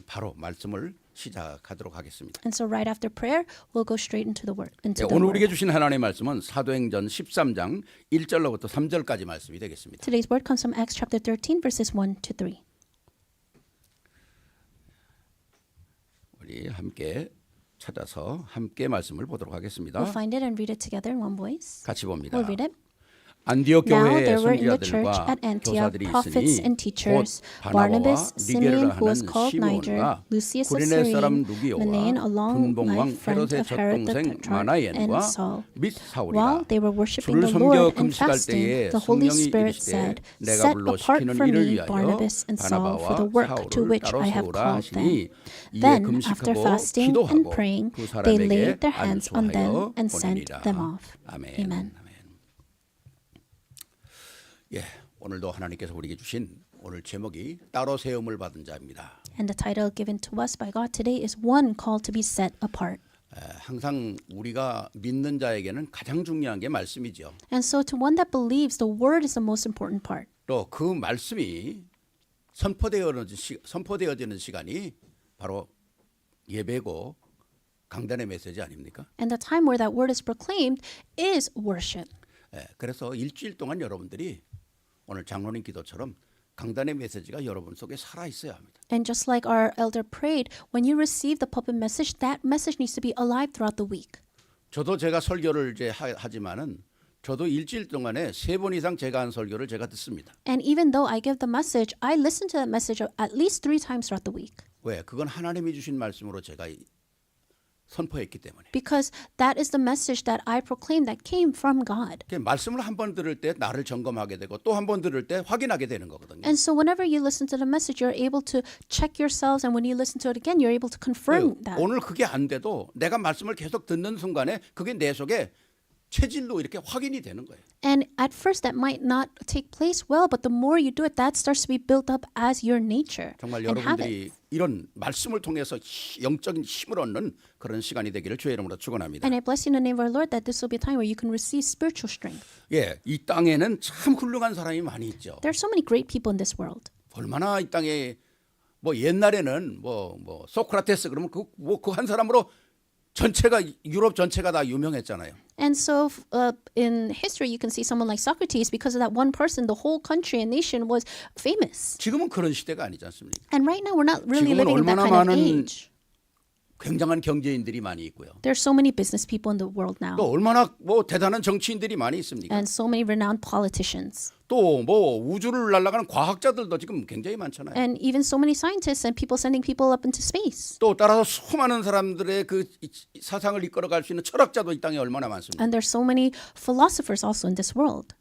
바로 말씀을 시작하도록 하겠습니다. And so right after prayer, we'll go straight into the word. 오늘 우리에게 주신 하나님의 말씀은 사도행전 13장 1절로부터 3절까지 말씀이 되겠습니다. Today's word comes from Acts chapter 13, verses 1 to 3. 우리 함께 찾아서 함께 말씀을 보도록 하겠습니다. We'll find it and read it together in one voice. 같이 봅니다. We'll read it. 안디옥 Now 교회의 there were in the church 선지자들과 at Antioch 교사들이 prophets 있으니 and 곧 teachers, 바나바와 Barnabas, 니게를 Simeon, who was 하는 called Niger, 시몬과 Lucius of 구레네 사람 Cyrene, Manaen, 누기오와 along 분봉왕 my friend 헤롯의 of Herod the 젖동생 Tetrarch, 마나엔과 and Saul. 및 While 사울이라 they were worshiping 주를 the 섬겨 Lord and 금식할 fasting, 때에 the Holy 성령이 Spirit 이르시되 said, 내가 Set 불러 apart 시키는 for 일을 me 위하여 Barnabas and Saul for the 바나바와 work to 사울을 which 따로 I have 세우라 called them. 하시니 이에 Then, after 금식하고 fasting and 기도하고 praying, 두 they 사람에게 laid their hands on them 안수하여 and sent 보내니라. them off. 아멘. Amen. 예, 오늘도 하나님께서 우리에게 주신 오늘 제목이 따로 세움을 받은 자입니다. And the title given to us by God today is One Called to be Set Apart. 항상 우리가 믿는 자에게는 가장 중요한 게 말씀이죠. And so to one that believes, the word is the most important part. 또 그 말씀이 선포되어지는 시간이 바로 예배고 강단의 메시지 아닙니까? And the time where that word is proclaimed is worship. 그래서 일주일 동안 여러분들이 오늘 장로님 기도처럼 강단의 메시지가 여러분 속에 살아 있어야 합니다. And just like our elder prayed, when you receive the pulpit message, that message needs to be alive throughout the week. 저도 제가 설교를 이제 하지만은 저도 일주일 동안에 3번 이상 제가 한 설교를 제가 듣습니다. And even though I give the message, I listen to that message at least 3 times throughout the week. 왜? 그건 하나님이 주신 말씀으로 제가 선포했기 때문에. Because that is the message that I proclaim that came from God. 말씀을 한 번 들을 때 나를 점검하게 되고 또 한 번 들을 때 확인하게 되는 거거든요. And so whenever you listen to the message, you're able to check yourselves, and when you listen to it again, you're able to confirm that. 오늘 그게 안 돼도 내가 말씀을 계속 듣는 순간에 그게 내 속에 체질로 이렇게 확인이 되는 거예요. And at first that might not take place well, but the more you do it, that starts to be built up as your nature 정말 and 여러분들이 habit. 이런 말씀을 통해서 영적인 힘을 얻는 그런 시간이 되기를 주의 이름으로 축원합니다. And I bless you in the name of our Lord that this will be a time where you can receive spiritual strength. 예, 이 땅에는 참 훌륭한 사람이 많이 있죠. There are so many great people in this world. 얼마나 이 땅에 뭐 옛날에는 뭐 소크라테스 그러면 그 한 사람으로 전체가 유럽 전체가 다 유명했잖아요. And so in history, you can see someone like Socrates, because of that one person, the whole country and nation was famous. 지금은 그런 시대가 아니지 않습니까? And right now, we're not really 지금은 living in that 얼마나 kind of 많은 age. 굉장한 경제인들이 많이 있고요. There are so many business people in the world now, 또 얼마나 뭐 대단한 정치인들이 많이 있습니까? and so many renowned politicians, 또 뭐 우주를 날아가는 과학자들도 지금 굉장히 많잖아요. and even so many scientists and people sending people up into space. 또 따라서 수많은 사람들의 그 사상을 이끌어갈 수 있는 철학자도 이 땅에 얼마나 많습니까? And there's so many philosophers also in this world.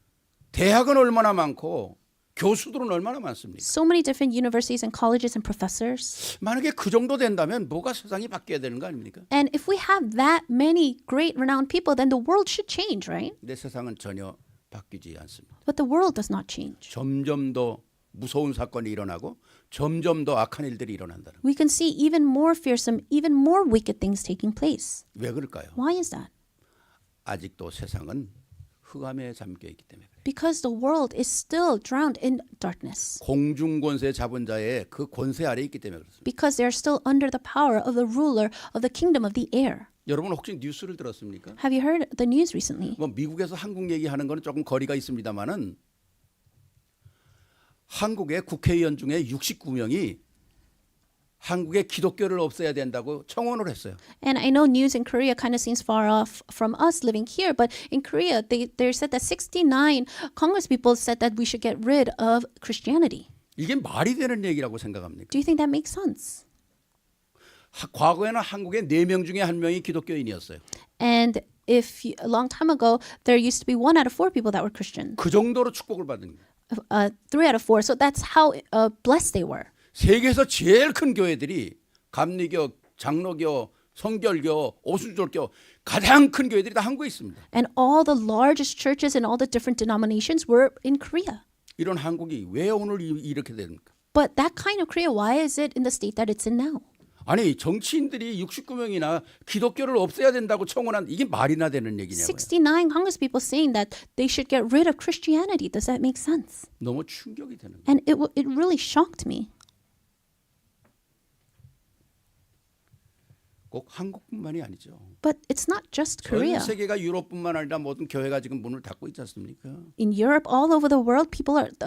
대학은 얼마나 많고 교수들은 얼마나 많습니까? So many different universities and colleges and professors. 만약에 그 정도 된다면 뭐가 세상이 바뀌어야 되는 거 아닙니까? And if we have that many great renowned people, then the world should change, right? 내 세상은 전혀 바뀌지 않습니다. But the world does not change. 점점 더 무서운 사건이 일어나고 점점 더 악한 일들이 일어난다는 거예요. We can see even more fearsome, even more wicked things taking place. 왜 그럴까요? Why is that? 아직도 세상은 흑암에 잠겨 있기 때문에 그래요. Because the world is still drowned in darkness. 공중 권세 잡은 자의 그 권세 아래 있기 때문에 그렇습니다. Because they are still under the power of the ruler of the kingdom of the air. 여러분 혹시 뉴스를 들었습니까? Have you heard the news recently? 뭐 미국에서 한국 얘기하는 거는 조금 거리가 있습니다만은 한국의 국회의원 중에 69명이 한국의 기독교를 없애야 된다고 청원을 했어요. And I know news in Korea kind of seems far off from us living here, but in Korea, they said that 69 Congress people said that we should get rid of Christianity. 이게 말이 되는 얘기라고 생각합니까? Do you think that makes sense? 과거에는 한국에 4명 중에 1명이 기독교인이었어요. And if a long time ago, there used to be 1 out of 4 people that were Christian. 그 정도로 축복을 받은 거예요. 3 out of 4. So that's how blessed they were. 세계에서 제일 큰 교회들이 감리교, 장로교, 성결교, 오순절교 가장 큰 교회들이 다 한국에 있습니다. And all the largest churches and all the different denominations were in Korea. 이런 한국이 왜 오늘 이렇게 됩니까? But that kind of Korea, why is it in the state that it's in now? 아니 정치인들이 69명이나 기독교를 없애야 된다고 청원한 이게 말이나 되는 얘기냐고요. 69 Congress people saying that they should get rid of Christianity. Does that make sense? 너무 충격이 되는 거예요. And it really shocked me. 꼭 한국뿐만이 아니죠. But it's not just 전 Korea. 세계가 유럽뿐만 아니라 모든 교회가 지금 문을 닫고 있지 않습니까? In Europe, all over the world,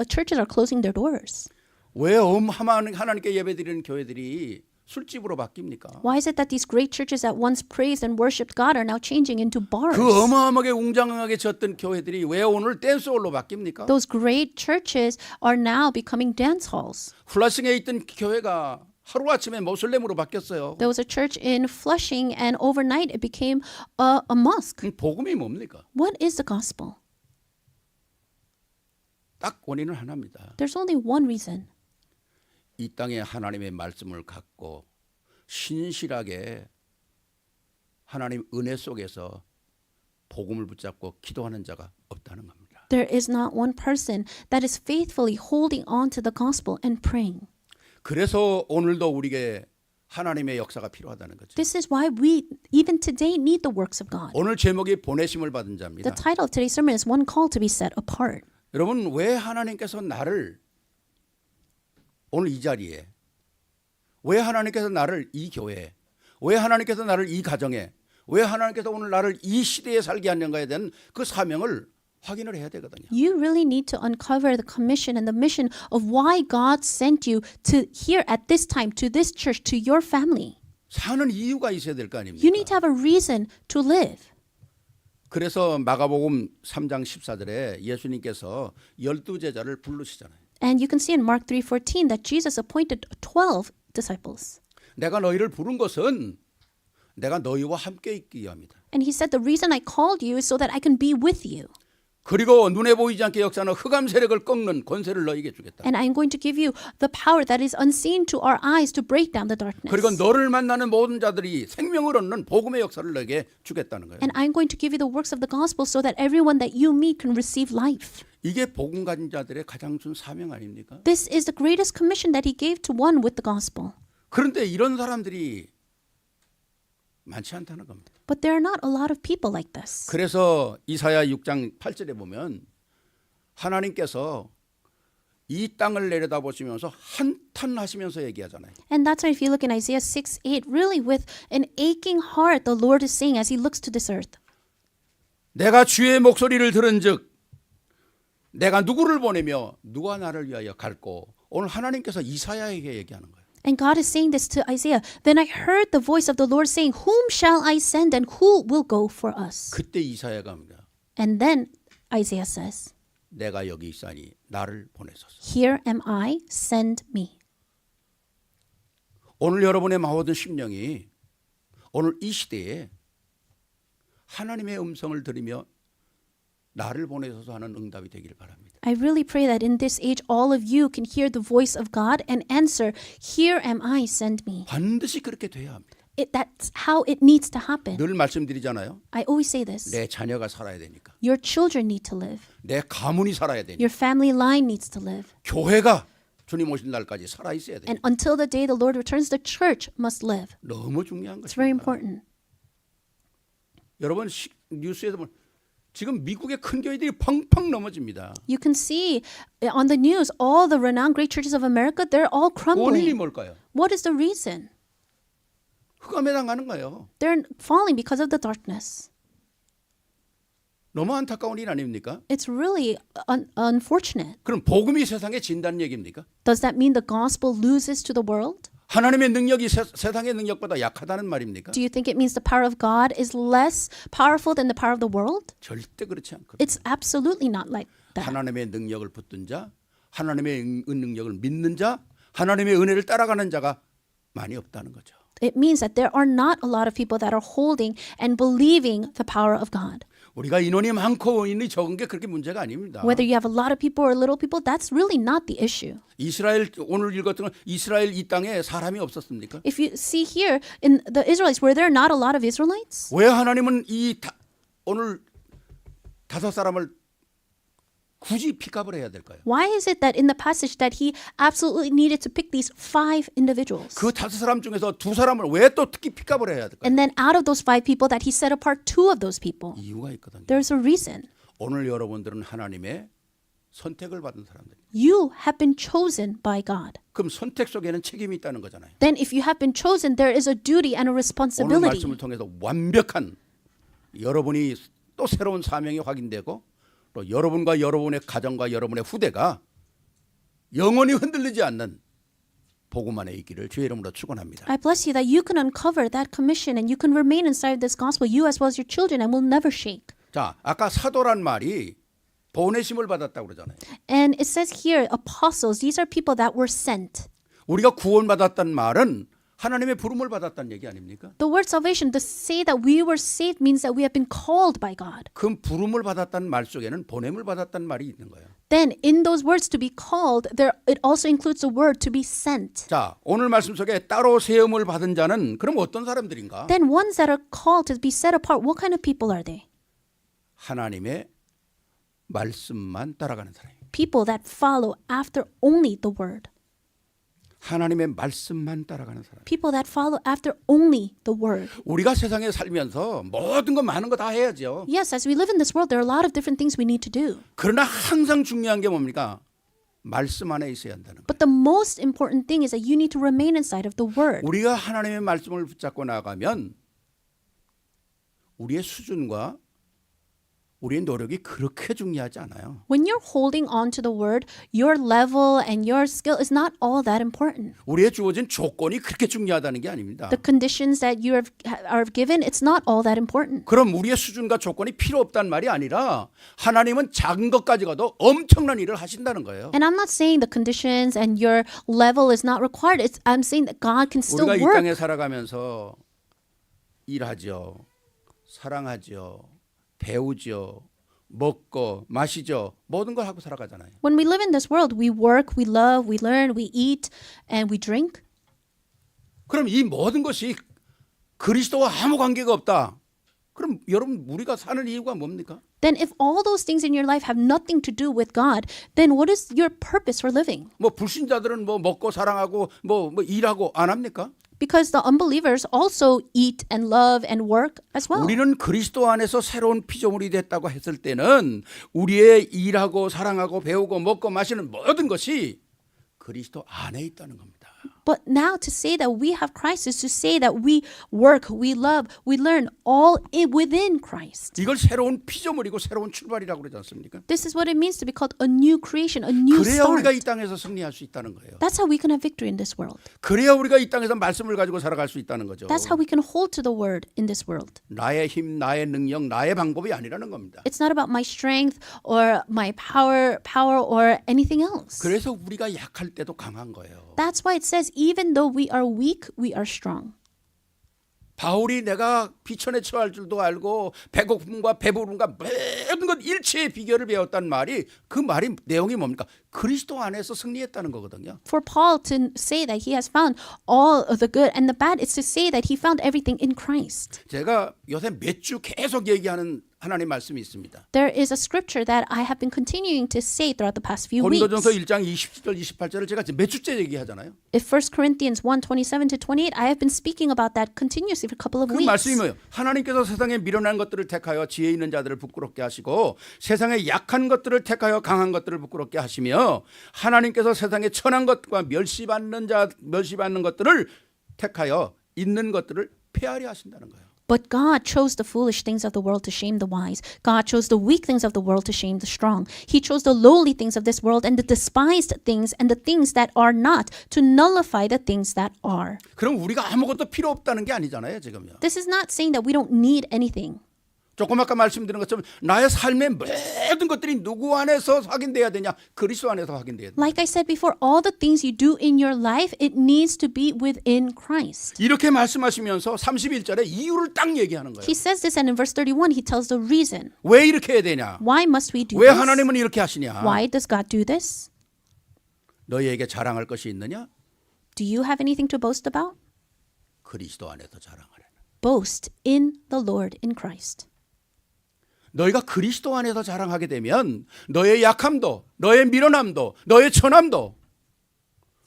churches are closing their doors. 왜 하나님께 예배드리는 교회들이 술집으로 바뀝니까? Why is it that these great churches that once praised and worshipped God are now changing into bars? 그 어마어마하게 웅장하게 졌던 교회들이 왜 오늘 댄스홀로 바뀝니까? Those great churches are now becoming dance halls. 플라싱에 있던 교회가 하루아침에 모슬렘으로 바뀌었어요. There was a church in Flushing, and overnight it became a mosque. 복음이 뭡니까? What is the gospel? 딱 원인은 하나입니다. There's only one reason. 이 땅에 하나님의 말씀을 갖고 신실하게 하나님 은혜 속에서 복음을 붙잡고 기도하는 자가 없다는 겁니다. There is not one person that is faithfully holding on to the gospel and praying. 그래서 오늘도 우리에게 하나님의 역사가 필요하다는 거죠. This is why we, even today, need the works of God. 오늘 제목이 보내심을 받은 The 자입니다. title of today's sermon is One Call to be Set Apart. 여러분 왜 하나님께서 나를 오늘 이 자리에 왜 하나님께서 나를 이 교회에 왜 하나님께서 나를 이 가정에 왜 하나님께서 오늘 나를 이 시대에 살게 하는가에 대한 그 사명을 확인을 해야 되거든요. You really need to uncover the commission and the mission of why God sent you to here at this time, to this church, to your family. 사는 이유가 있어야 될 거 You 아닙니까? need to have a reason to live. 그래서 마가복음 3장 14절에 예수님께서 12제자를 부르시잖아요. And you can see in Mark 3:14 that Jesus appointed 12 disciples. 내가 너희를 부른 것은 내가 너희와 함께 있기 위함이다. And he said, the reason I called you is so that I can be with you. 그리고 눈에 보이지 않게 역사하는 흑암 세력을 꺾는 권세를 너희에게 주겠다. And I'm going to give you the power that is unseen to our eyes to break down the darkness. 그리고 너를 만나는 모든 자들이 생명을 얻는 복음의 역사를 너에게 주겠다는 거예요. And I'm going to give you the works of the gospel so that everyone that you meet can receive life. 이게 복음 가진 자들의 가장 준 사명 아닙니까? This is the greatest commission that he gave to one with the gospel. 그런데 이런 사람들이 많지 않다는 겁니다. But there are not a lot of people like this. 그래서 이사야 6장 8절에 보면 하나님께서 이 땅을 내려다보시면서 한탄하시면서 얘기하잖아요. And that's why if you look in Isaiah 6:8, really with an aching heart, the Lord is saying as he looks to this earth. 내가 주의 목소리를 들은즉 내가 누구를 보내며 누가 나를 위하여 갈고 오늘 하나님께서 이사야에게 얘기하는 거예요. And God is saying this to Isaiah. Then I heard the voice of the Lord saying, whom shall I send and who will go for us? 그때 이사야가 합니다. And then Isaiah says, 내가 여기 있사니 나를 보내소서. here am I, send me. 오늘 여러분의 모든 심령이 오늘 이 시대에 하나님의 음성을 들으며 나를 보내소서 하는 응답이 되기를 바랍니다. I really pray that in this age all of you can hear the voice of God and answer, here am I, send me. 반드시 그렇게 돼야 합니다. That's how it needs to happen. 늘 말씀드리잖아요. I always say this. 내 자녀가 살아야 되니까. Your children need to live. 내 가문이 살아야 되니까. Your family line needs to live. 교회가 주님 오신 날까지 살아 있어야 돼요. And until the day the Lord returns, the church must live. 너무 중요한 It's very 것입니다. important. 여러분 뉴스에서 보면 지금 미국의 큰 교회들이 펑펑 넘어집니다. You can see on the news all the renowned great churches of America, they're all 원인이 crumbling. 뭘까요? What is the reason? 흑암에 당하는 거예요. They're falling because of the darkness. 너무 안타까운 일 아닙니까? It's really unfortunate. 그럼 복음이 세상에 진다는 얘기입니까? Does that mean the gospel loses to the world? 하나님의 능력이 세상의 능력보다 약하다는 말입니까? Do you think it means the power of God is less powerful than the power of the world? 절대 그렇지 않거든요. It's absolutely not like that. 하나님의 능력을 붙든 자, 하나님의 능력을 믿는 자, 하나님의 은혜를 따라가는 자가 많이 없다는 거죠. It means that there are not a lot of people that are holding and believing the power of God. 우리가 인원이 많고 인원이 적은 게 그렇게 문제가 아닙니다. Whether you have a lot of people or little people, that's really not the issue. 이스라엘 오늘 읽었던 건 이스라엘 이 땅에 사람이 없었습니까? If you see here in the Israelites, were there not a lot of Israelites? 왜 하나님은 오늘 5사람을 굳이 픽업을 해야 될까요? Why is it that in the passage that he absolutely needed to pick these 5 individuals? 그 5사람 중에서 2사람을 왜 또 특히 픽업을 해야 될까요? And then out of those 5 people that he set apart 2 of those people. 이유가 있거든요. There's a reason. 오늘 여러분들은 하나님의 선택을 받은 사람들. You have been chosen by God. 그럼 선택 속에는 책임이 있다는 거잖아요. Then if you have been chosen, there is a duty and a 오늘 responsibility. 말씀을 통해서 완벽한 여러분이 또 새로운 사명이 확인되고 또 여러분과 여러분의 가정과 여러분의 후대가 영원히 흔들리지 않는 복음 안에 있기를 주의 이름으로 축원합니다. I bless you that you can uncover that commission and you can remain inside this gospel, you as well as your children, and will never shake. 자, 아까 사도란 말이 보내심을 받았다고 그러잖아요. And it says here, apostles, these are people that were sent. 우리가 구원받았다는 말은 하나님의 부름을 받았다는 얘기 아닙니까? The word salvation, to say that we were saved means that we have been called by God. 그 부름을 받았다는 말 속에는 보냄을 받았다는 말이 있는 거예요. Then in those words to be called, there it also includes the word to be sent. 자, 오늘 말씀 속에 따로 세움을 받은 자는 그럼 어떤 사람들인가? Then ones that are called to be set apart, what kind of people are they? 하나님의 말씀만 따라가는 사람입니다. People that follow after only the word. 하나님의 말씀만 따라가는 사람. People that follow after only the word. 우리가 세상에 살면서 모든 거 많은 거 다 해야죠. Yes, as we live in this world, there are a lot of different things we need to do. 그러나 항상 중요한 게 뭡니까? 말씀 안에 있어야 한다는 거예요. But the most important thing is that you need to remain inside of the word. 우리가 하나님의 말씀을 붙잡고 나가면 우리의 수준과 우리의 노력이 그렇게 중요하지 않아요. When you're holding on to the word, your level and your skill is not all that important. 우리의 주어진 조건이 그렇게 중요하다는 게 아닙니다. The conditions that you are given, it's not all that important. 그럼 우리의 수준과 조건이 필요 없단 말이 아니라 하나님은 작은 것까지 가도 엄청난 일을 하신다는 거예요. And I'm not saying the conditions and your level is not required. I'm saying that God can still 우리가 이 work. 땅에 살아가면서 일하죠. 사랑하죠. 배우죠. 먹고 마시죠. 모든 걸 하고 살아가잖아요. When we live in this world, we work, we love, we learn, we eat, and we drink. 그럼 이 모든 것이 그리스도와 아무 관계가 없다. 그럼 여러분 우리가 사는 이유가 뭡니까? Then if all those things in your life have nothing to do with God, then what is your purpose for living? 뭐 불신자들은 뭐 먹고 사랑하고 뭐 일하고 안 합니까? Because the unbelievers also eat and love and work as well. 우리는 그리스도 안에서 새로운 피조물이 됐다고 했을 때는 우리의 일하고 사랑하고 배우고 먹고 마시는 모든 것이 그리스도 안에 있다는 겁니다. But now to say that we have Christ is to say that we work, we love, we learn all within Christ. 이걸 새로운 피조물이고 새로운 출발이라고 그러지 않습니까? This is what it means to be called a new creation, a new 그래야 우리가 이 start. 땅에서 승리할 수 있다는 거예요. That's how we can have victory in this world. 그래야 우리가 이 땅에서 말씀을 가지고 살아갈 수 있다는 거죠. That's how we can hold to the word in this world. 나의 힘, 나의 능력, 나의 방법이 아니라는 겁니다. It's not about my strength or my power or anything else. 그래서 우리가 약할 때도 강한 거예요. That's why it says even though we are weak, we are strong. 바울이 내가 비천에 처할 줄도 알고 배고픔과 배부름과 모든 것 일체의 비결을 배웠다는 말이 그 말이 내용이 뭡니까? 그리스도 안에서 승리했다는 거거든요. For Paul to say that he has found all of the good and the bad is to say that he found everything in Christ. 제가 요새 몇 주 계속 얘기하는 하나님 말씀이 있습니다. There is a scripture that I have been continuing to say throughout the past few weeks. 고린도전서 1장 27절 28절을 제가 몇 주째 얘기하잖아요. If 1 Corinthians 1:27 to 28, I have been speaking about that continuously for a couple of 그 weeks. 말씀이 뭐예요? 하나님께서 세상에 미련한 것들을 택하여 지혜 있는 자들을 부끄럽게 하시고 세상에 약한 것들을 택하여 강한 것들을 부끄럽게 하시며 하나님께서 세상에 천한 것과 멸시받는 것들을 택하여 있는 것들을 폐하려 하신다는 거예요. But God chose the foolish things of the world to shame the wise. God chose the weak things of the world to shame the strong. He chose the lowly things of this world and the despised things and the things that are not to nullify the things that are. 그럼 우리가 아무것도 필요 없다는 게 아니잖아요, 지금요. This is not saying that we don't need anything. 조금 아까 말씀드린 것처럼 나의 삶의 모든 것들이 누구 안에서 확인돼야 되냐? 그리스도 안에서 확인돼야 돼. Like I said before, all the things you do in your life, it needs to be within Christ. 이렇게 말씀하시면서 31절에 이유를 딱 얘기하는 거예요. He says this and in verse 31, he tells the reason. 왜 이렇게 해야 되냐? Why must we do 왜 this? 하나님은 이렇게 하시냐? Why does God do this? 너희에게 자랑할 것이 있느냐? Do you have anything to boast about? 그리스도 안에서 자랑하라. Boast in the Lord in Christ. 너희가 그리스도 안에서 자랑하게 되면 너의 약함도 너의 미련함도 너의 천함도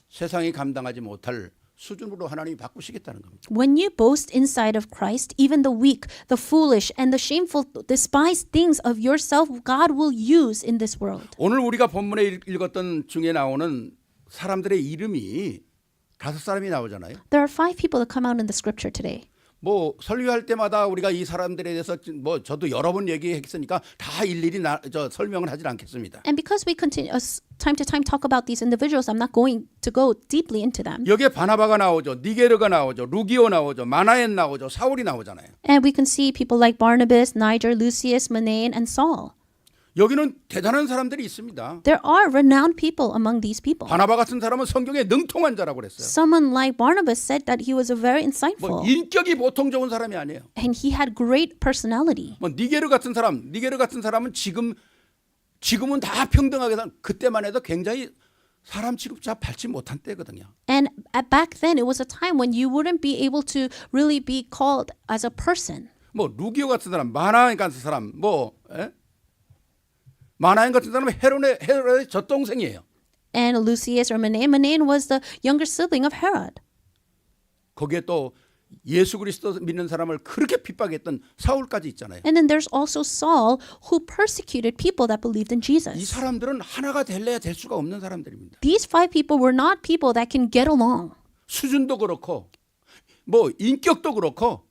세상이 감당하지 못할 수준으로 하나님이 바꾸시겠다는 겁니다. When you boast inside of Christ, even the weak, the foolish, and the shameful, despised things of yourself, God will use in this world. 오늘 우리가 본문에 읽었던 중에 나오는 사람들의 이름이 5사람이 나오잖아요. There are 5 people that come out in the scripture today. 뭐 설교할 때마다 우리가 이 사람들에 대해서 뭐 저도 여러 번 얘기했으니까 다 일일이 설명을 하질 않겠습니다. And because we continue time to time talk about these individuals, I'm not going to go deeply into them. 여기에 바나바가 나오죠, 니게르가 나오죠, 루기오 나오죠, 마나엔 나오죠, 사울이 나오잖아요. And we can see people like Barnabas, Niger, Lucius, Manaen, and Saul. 여기는 대단한 사람들이 있습니다. There are renowned people among these people. 바나바 같은 사람은 성경에 능통한 자라고 그랬어요. Someone like Barnabas said that he was a very 뭐 insightful, 인격이 보통 좋은 사람이 아니에요. and he had great personality. 뭐 니게르 같은 사람은 지금은 다 평등하게 산 그때만 해도 굉장히 사람 취급 잘 밟지 못한 때거든요. And back then, it was a time when you wouldn't be able to really be called as a person. 뭐 루기오 같은 사람, 마나엔 같은 사람, 마나엔 같은 사람은 헤롯의 젖동생이에요. And Lucius or Manaen was the younger sibling of Herod. 거기에 또 예수 그리스도 믿는 사람을 그렇게 핍박했던 사울까지 있잖아요. And then there's also Saul, who persecuted people that believed in 이 Jesus. 사람들은 하나가 될래야 될 수가 없는 사람들입니다. These 5 people were not people that can get along. 수준도 그렇고 뭐 인격도 그렇고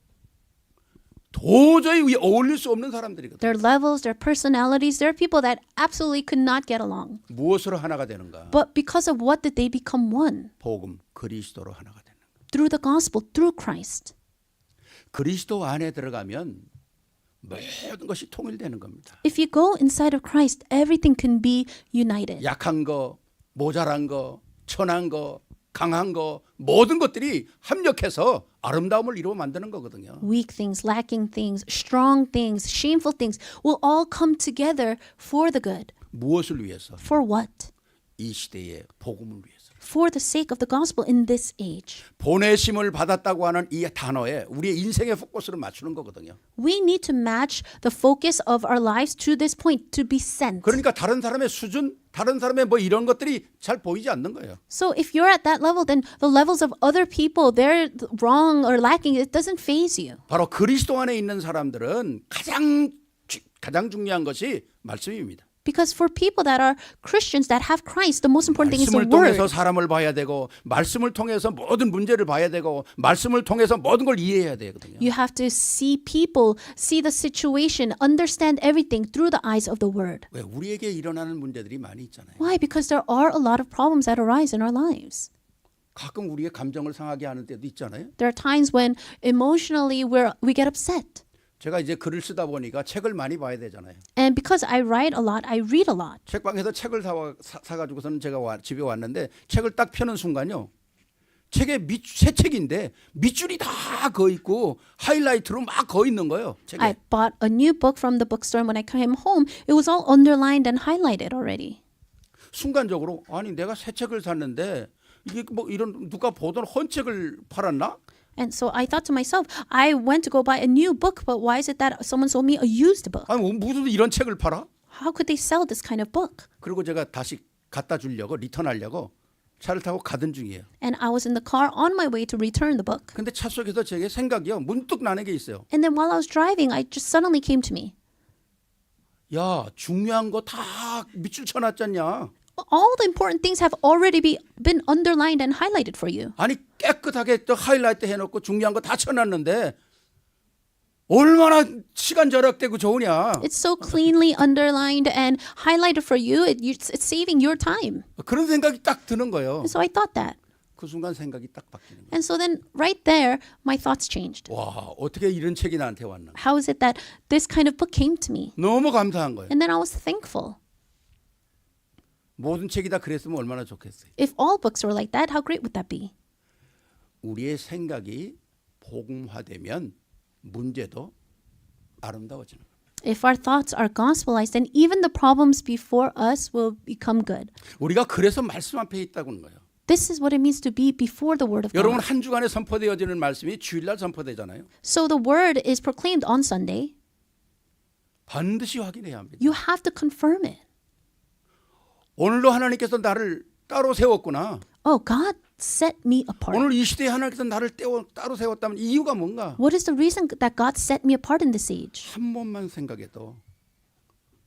도저히 어울릴 수 없는 사람들이거든요. Their levels, their personalities, they're people that absolutely could not get along. 무엇으로 하나가 되는가? But because of what did they become one? 복음, 그리스도로 하나가 되는 거예요. Through the gospel, through Christ. 그리스도 안에 들어가면 모든 것이 통일되는 겁니다. If you go inside of Christ, everything can be united. 약한 거, 모자란 거, 천한 거, 강한 거 모든 것들이 합력해서 아름다움을 이루어 만드는 거거든요. Weak things, lacking things, strong things, shameful things will all come together for the good. 무엇을 위해서? For what? 이 시대의 복음을 위해서. For the sake of the gospel in this age. 보내심을 받았다고 하는 이 단어에 우리의 인생의 포커스를 맞추는 거거든요. We need to match the focus of our lives to this point, to be sent. 그러니까 다른 사람의 수준, 다른 사람의 뭐 이런 것들이 잘 보이지 않는 거예요. So if you're at that level, then the levels of other people, they're wrong or lacking, it doesn't faze you. 바로 그리스도 안에 있는 사람들은 가장 중요한 것이 말씀입니다. Because for people that are Christians, that have Christ, the most important thing is the 말씀을 통해서 word. 사람을 봐야 되고 말씀을 통해서 모든 문제를 봐야 되고 말씀을 통해서 모든 걸 이해해야 되거든요. You have to see people, see the situation, understand everything through the eyes of the word. 왜 우리에게 일어나는 문제들이 많이 있잖아요. Why? Because there are a lot of problems that arise in our lives. 가끔 우리의 감정을 상하게 하는 때도 있잖아요. There are times when emotionally we get upset. 제가 이제 글을 쓰다 보니까 책을 많이 봐야 되잖아요. And because I write a lot, I read a lot. 책방에서 책을 사가지고서는 제가 집에 왔는데 책을 딱 펴는 순간요. 책에 새 책인데 밑줄이 다 거 있고 하이라이트로 막 거 있는 거예요. 책에. I bought a new book from the bookstore, and when I came home, it was all underlined and highlighted already. 순간적으로 아니 내가 새 책을 샀는데 이게 뭐 이런 누가 보던 헌책을 팔았나? And so I thought to myself, I went to go buy a new book, but why is it that someone sold me a used book? 아니 무슨 이런 책을 팔아? How could they sell this kind of book? 그리고 제가 다시 갖다 주려고 리턴하려고 차를 타고 가던 중이에요. And I was in the car on my way to return the book. 근데 차 속에서 제게 생각이요. 문득 나는 게 있어요. And then while I was driving, I just suddenly came to me. 야, 중요한 거 다 밑줄 쳐놨잖냐. All the important things have already been underlined and highlighted for you. 아니 깨끗하게 또 하이라이트 해놓고 중요한 거 다 쳐놨는데 얼마나 시간 절약되고 좋으냐. It's so cleanly underlined and highlighted for you. It's saving your time. 그런 생각이 딱 드는 거예요. And so I thought that. 그 순간 생각이 딱 바뀌는 거예요. And so then right there, my thoughts changed. 와, 어떻게 이런 책이 나한테 왔나. How is it that this kind of book came to me? 너무 감사한 거예요. And then I was thankful. 모든 책이 다 그랬으면 얼마나 좋겠어요. If all books were like that, how great would that be? 우리의 생각이 복음화되면 문제도 아름다워지는 거예요. If our thoughts are gospelized, then even the problems before us will become good. 우리가 그래서 말씀 앞에 있다고 하는 거예요. This is what it means to be before the word of 여러분 God. 한 주간에 선포되어지는 말씀이 주일날 선포되잖아요. So the word is proclaimed on Sunday. 반드시 확인해야 합니다. You have to confirm it. 오늘도 하나님께서 나를 따로 세웠구나. oh, God set me apart. 오늘 이 시대에 하나님께서 나를 따로 세웠다면 이유가 뭔가? What is the reason that God set me apart in this age? 한 번만 생각해도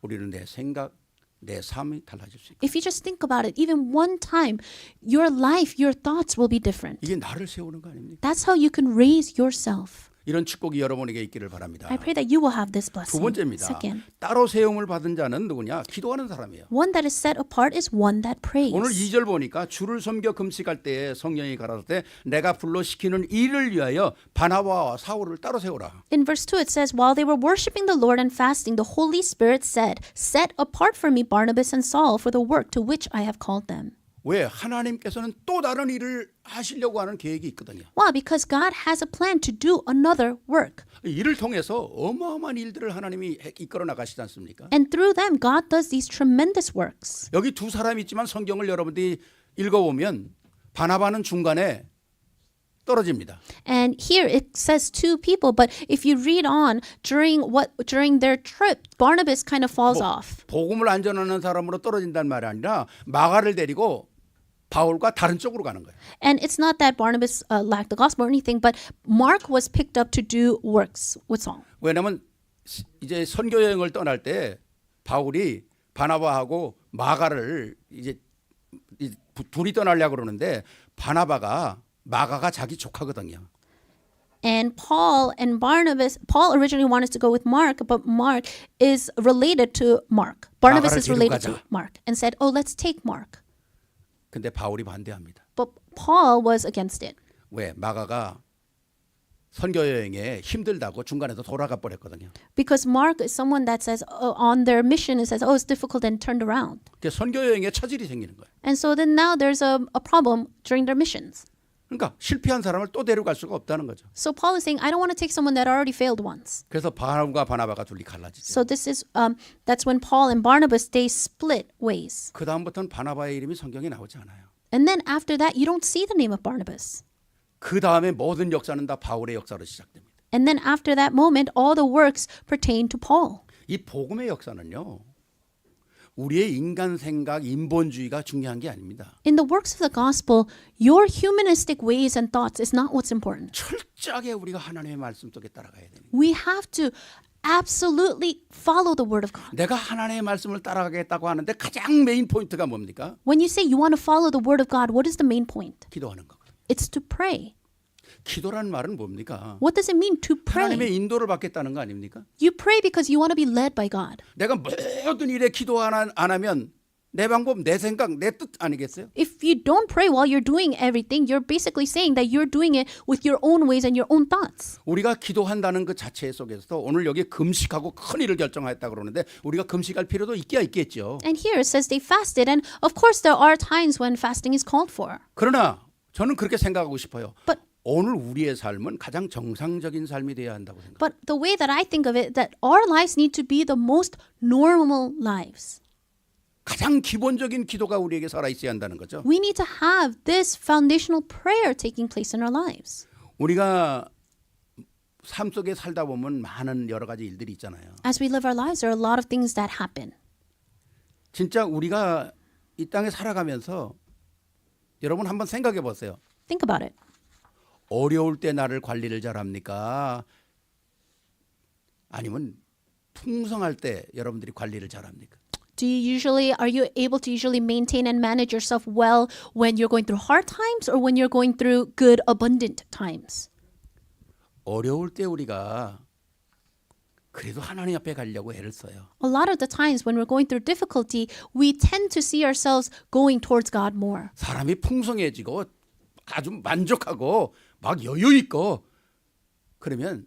우리는 내 생각, 내 삶이 달라질 수 있고 If you just think about it, even one time, your life, your thoughts will be different. 이게 나를 세우는 거 아닙니까? That's how you can raise yourself. 이런 축복이 여러분에게 있기를 바랍니다. I pray that you will have this 두 blessing. 번째입니다. Second, 따로 세움을 받은 자는 누구냐? 기도하는 사람이에요. one that is set apart is one that prays. 오늘 2절 보니까 주를 섬겨 금식할 때에 성령이 가라사대 때 내가 불러 시키는 일을 위하여 바나바와 사울을 따로 세우라. In verse 2, it says, while they were worshiping the Lord and fasting, the Holy Spirit said, set apart for me Barnabas and Saul for the work to which I have called them. 왜? 하나님께서는 또 다른 일을 하시려고 하는 계획이 있거든요. Why? Because God has a plan to do another work. 이를 통해서 어마어마한 일들을 하나님이 이끌어 나가시지 않습니까? And through them, God does these tremendous works. 여기 두 사람이 있지만 성경을 여러분들이 읽어보면 바나바는 중간에 떨어집니다. And here it says two people, but if you read on during their trip, Barnabas kind of falls off. 복음을 안 전하는 사람으로 떨어진단 말이 아니라 마가를 데리고 바울과 다른 쪽으로 가는 거예요. And it's not that Barnabas lacked the gospel or anything, but Mark was picked up to do works with Saul. 왜냐하면 이제 선교 여행을 떠날 때 바울이 바나바하고 마가를 이제 둘이 떠나려고 그러는데 마가가 자기 조카거든요. And Paul originally wanted to go with Mark, but Mark is related to Mark. Barnabas is related to Mark and said, oh, let's take Mark. 근데 바울이 반대합니다. But Paul was against it. 왜? 마가가 선교 여행에 힘들다고 중간에서 돌아가 버렸거든요. Because Mark is someone that says on their mission, it says, oh, it's difficult and turned around. 그 선교 여행에 차질이 생기는 거예요. And so then now there's a problem during their missions. 그러니까 실패한 사람을 또 데려갈 수가 없다는 거죠. So Paul is saying, I don't want to take someone that already failed once. 그래서 바울과 바나바가 둘이 갈라지죠. So this is that's when Paul and Barnabas they split ways. 그 다음부터는 바나바의 이름이 성경에 나오지 않아요. And then after that, you don't see the name of Barnabas. 그 다음에 모든 역사는 다 바울의 역사로 시작됩니다. And then after that moment, all the works pertain to Paul. 이 복음의 역사는요. 우리의 인간 생각, 인본주의가 중요한 게 아닙니다. In the works of the gospel, your humanistic ways and thoughts is not what's important. 철저하게 우리가 하나님의 말씀 속에 따라가야 됩니다. We have to absolutely follow the word of God. 내가 하나님의 말씀을 따라가겠다고 하는데 가장 메인 포인트가 뭡니까? When you say you want to follow the word of God, what is the main point? 기도하는 거거든요. It's to pray. 기도라는 말은 뭡니까? What does it mean to pray? 하나님의 인도를 받겠다는 거 아닙니까? You pray because you want to be led by God. 내가 모든 일에 기도 안 하면 내 방법, 내 생각, 내 뜻 아니겠어요? If you don't pray while you're doing everything, you're basically saying that you're doing it with your own ways and your own thoughts. 우리가 기도한다는 그 자체 속에서 오늘 여기 금식하고 큰 일을 결정하였다고 그러는데 우리가 금식할 필요도 있겠죠. And here it says they fasted, and of course there are times when fasting is called for. 그러나 저는 그렇게 생각하고 싶어요. But 오늘 우리의 삶은 가장 정상적인 삶이 되어야 한다고 생각해요. But the way that I think of it, that our lives need to be the most normal lives. 가장 기본적인 기도가 우리에게 살아 있어야 한다는 거죠. We need to have this foundational prayer taking place in our lives. 우리가 삶 속에 살다 보면 많은 여러 가지 일들이 있잖아요. As we live our lives, there are a lot of things that happen. 진짜 우리가 이 땅에 살아가면서 여러분 한번 생각해 보세요. Think about it. 어려울 때 나를 관리를 잘합니까? 아니면 풍성할 때 여러분들이 관리를 잘합니까? Are you able to usually maintain and manage yourself well when you're going through hard times or when you're going through good, abundant times? 어려울 때 우리가 그래도 하나님 앞에 가려고 애를 써요. A lot of the times when we're going through difficulty, we tend to see ourselves going towards God more. 사람이 풍성해지고 아주 만족하고 막 여유 있고 그러면